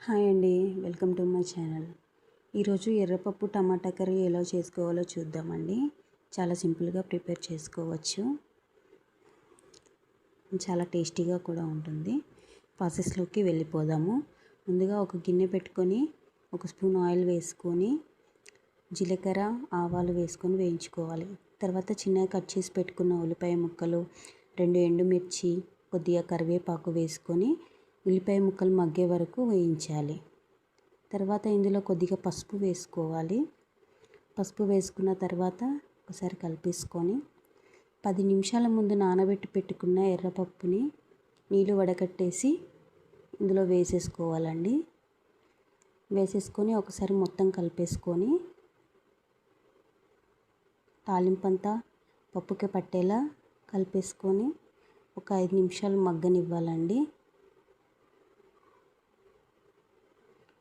Hi అండి, welcome to my channel. ఈరోజు ఎర్రపప్పు టమాటా కర్రీ ఎలా చేసుకోవాలో చూద్దామండి. చాలా సింపుల్గా ప్రిపేర్ చేసుకోవచ్చు, చాలా టేస్టీగా కూడా ఉంటుంది. ప్రాసెస్లోకి వెళ్ళిపోదాము. ముందుగా ఒక గిన్నె పెట్టుకొని ఒక స్పూన్ ఆయిల్ వేసుకొని జీలకర్ర ఆవాలు వేసుకొని వేయించుకోవాలి. తర్వాత చిన్నగా కట్ చేసి పెట్టుకున్న ఉల్లిపాయ ముక్కలు, 2 ఎండుమిర్చి, కొద్దిగా కరివేపాకు వేసుకొని ఉల్లిపాయ ముక్కలు మగ్గే వరకు వేయించాలి. తర్వాత ఇందులో కొద్దిగా పసుపు వేసుకోవాలి. పసుపు వేసుకున్న తర్వాత ఒకసారి కలిపేసుకొని 10 నిమిషాల ముందు నానబెట్టి పెట్టుకున్న ఎర్రపప్పుని నీళ్ళు వడకట్టేసి ఇందులో వేసేసుకోవాలండి. వేసేసుకొని ఒకసారి మొత్తం కలిపేసుకొని తాలింపంతా పప్పుకి పట్టేలా కలిపేసుకొని ఒక 5 నిమిషాలు మగ్గనివ్వాలండి.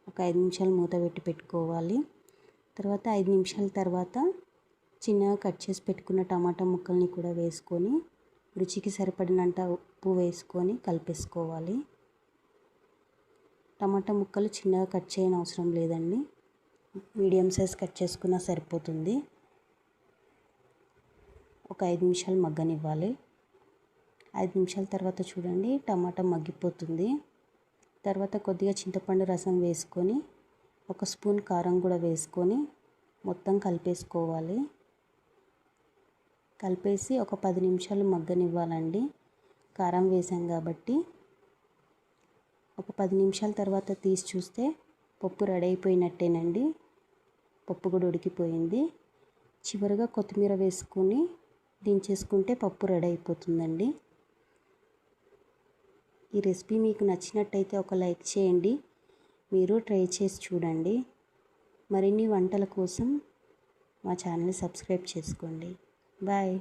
ఒక 5 నిమిషాలు మూత పెట్టుకోవాలి. తర్వాత 5 నిమిషాల తర్వాత చిన్నగా కట్ చేసి పెట్టుకున్న టమాటా ముక్కల్ని కూడా వేసుకొని రుచికి సరిపడినంత ఉప్పు వేసుకొని కలిపేసుకోవాలి. టమాటా ముక్కలు చిన్నగా కట్ చేయని అవసరం లేదండి, మీడియం సైజ్ కట్ చేసుకున్నా సరిపోతుంది. ఒక 5 నిమిషాలు మగ్గనివ్వాలి. 5 నిమిషాల తర్వాత చూడండి, టమాటా మగ్గిపోతుంది. తర్వాత కొద్దిగా చింతపండు రసం వేసుకొని ఒక స్పూన్ కారం కూడా వేసుకొని మొత్తం కలిపేసుకోవాలి. కలిపేసి ఒక 10 నిమిషాలు మగ్గనివ్వాలండి. కారం వేసాం కాబట్టి ఒక 10 నిమిషాల తర్వాత తీసి చూస్తే పప్పు రెడీ అయిపోయినట్టేనండి. పప్పు కూడా ఉడికిపోయింది. చివరిగా కొత్తిమీర వేసుకొని దించేసుకుంటే పప్పు రెడీ అయిపోతుందండి. ఈ రెసిపీ మీకు నచ్చినట్టయితే ఒక లైక్ చేయండి. మీరు ట్రై చేసి చూడండి. మరిన్ని వంటల కోసం మా ఛానల్ని సబ్స్క్రైబ్ చేసుకోండి. బాయ్.